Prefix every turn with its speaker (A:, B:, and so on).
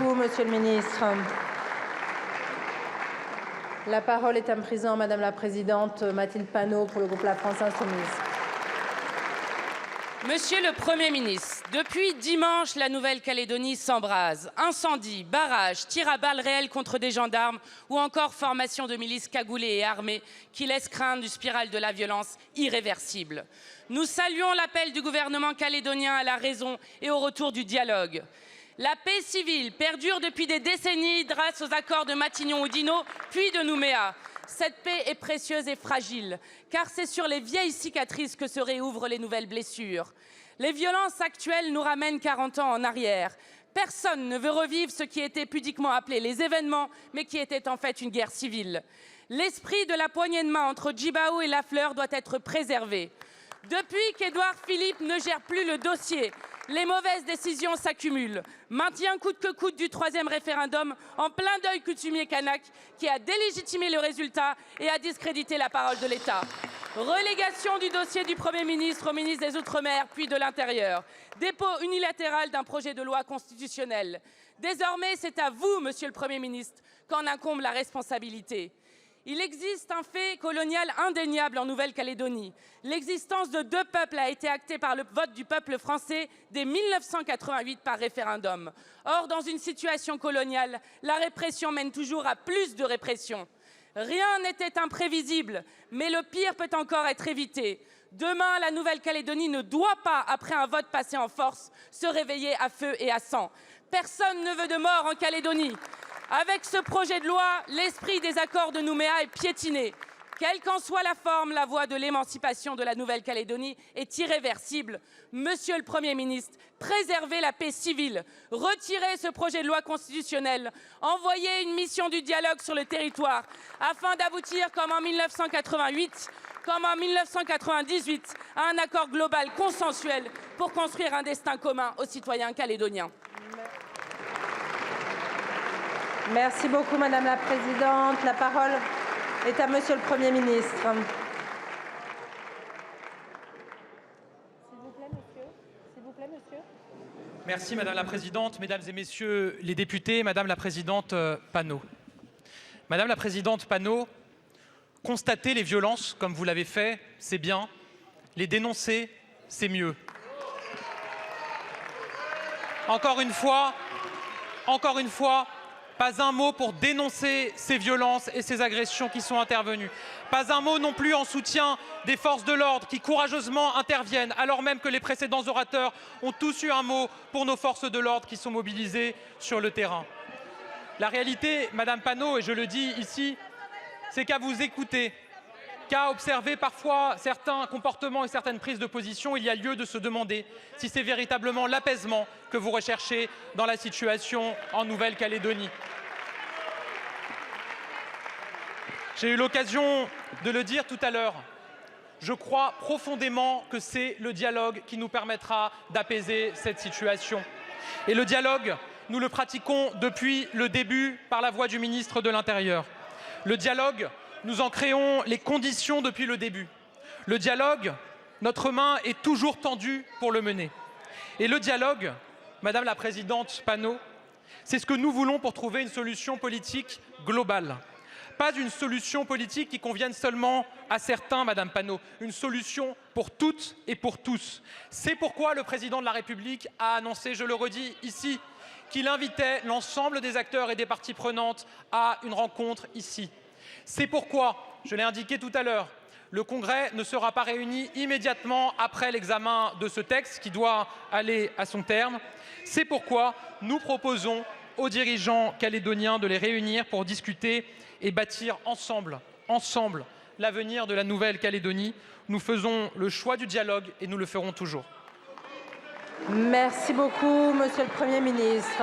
A: beaucoup, Monsieur le ministre. La parole est à présent Madame la Présidente Mathilde Panot pour le groupe La France Insoumise.
B: Monsieur le Premier ministre, depuis dimanche, la Nouvelle-Calédonie s'embrase. Incendies, barrages, tirs à balles réelles contre des gendarmes ou encore formation de milices cagoulées et armées qui laissent craindre une spirale de la violence irréversible. Nous saluons l'appel du gouvernement calédonien à la raison et au retour du dialogue. La paix civile perdure depuis des décennies grâce aux accords de Matignon-Oudinot, puis de Nouméa. Cette paix est précieuse et fragile, car c'est sur les vieilles cicatrices que se réouvrent les nouvelles blessures. Les violences actuelles nous ramènent 40 ans en arrière. Personne ne veut revivre ce qui était pudiquement appelé les événements, mais qui était en fait une guerre civile. L'esprit de la poignée de main entre Djibao et Lafleur doit être préservé. Depuis qu'Édouard Philippe ne gère plus le dossier, les mauvaises décisions s'accumulent. Maintien coûte que coûte du 3e référendum en plein deuil coutumier kanak qui a délégitimé le résultat et a discrédité la parole de l'État. Relégation du dossier du Premier ministre au ministre des Outre-mer puis de l'Intérieur. Dépôt unilatéral d'un projet de loi constitutionnelle. Désormais, c'est à vous, Monsieur le Premier ministre, qu'en incombe la responsabilité. Il existe un fait colonial indéniable en Nouvelle-Calédonie. L'existence de 2 peuples a été actée par le vote du peuple français dès 1988 par référendum. Or, dans une situation coloniale, la répression mène toujours à plus de répression. Rien n'était imprévisible, mais le pire peut encore être évité. Demain, la Nouvelle-Calédonie ne doit pas, après un vote passé en force, se réveiller à feu et à sang. Personne ne veut de mort en Calédonie. Avec ce projet de loi, l'esprit des accords de Nouméa est piétiné. Quelle qu'en soit la forme, la voie de l'émancipation de la Nouvelle-Calédonie est irréversible. Monsieur le Premier ministre, préservez la paix civile, retirez ce projet de loi constitutionnel, envoyez une mission du dialogue sur le territoire afin d'aboutir, comme en 1988, comme en 1998, à un accord global consensuel pour construire un destin commun aux citoyens calédoniens.
A: Merci beaucoup, Madame la Présidente. La parole est à Monsieur le Premier ministre. S'il vous plaît, monsieur.
C: Merci, Madame la Présidente, Mesdames et Messieurs les députés, Madame la Présidente Panot. Madame la Présidente Panot, constater les violences, comme vous l'avez fait, c'est bien. Les dénoncer, c'est mieux. Encore une fois, pas un mot pour dénoncer ces violences et ces agressions qui sont intervenues. Pas un mot non plus en soutien des forces de l'ordre qui courageusement interviennent, alors même que les précédents orateurs ont tous eu un mot pour nos forces de l'ordre qui sont mobilisées sur le terrain. La réalité, Madame Panot, et je le dis ici, c'est qu'à vous écouter, qu'à observer parfois certains comportements et certaines prises de position, il y a lieu de se demander si c'est véritablement l'apaisement que vous recherchez dans la situation en Nouvelle-Calédonie. J'ai eu l'occasion de le dire tout à l'heure. Je crois profondément que c'est le dialogue qui nous permettra d'apaiser cette situation. Et le dialogue, nous le pratiquons depuis le début par la voix du ministre de l'Intérieur. Le dialogue, nous en créons les conditions depuis le début. Le dialogue, notre main est toujours tendue pour le mener. Et le dialogue, Madame la Présidente Panot, c'est ce que nous voulons pour trouver une solution politique globale. Pas une solution politique qui convienne seulement à certains, Madame Panot, une solution pour toutes et pour tous. C'est pourquoi le Président de la République a annoncé, je le redis ici, qu'il invitait l'ensemble des acteurs et des parties prenantes à une rencontre ici. C'est pourquoi, je l'ai indiqué tout à l'heure, le Congrès ne sera pas réuni immédiatement après l'examen de ce texte qui doit aller à son terme. C'est pourquoi nous proposons aux dirigeants calédoniens de les réunir pour discuter et bâtir ensemble l'avenir de la Nouvelle-Calédonie. Nous faisons le choix du dialogue et nous le ferons toujours.
A: Merci beaucoup, Monsieur le Premier ministre.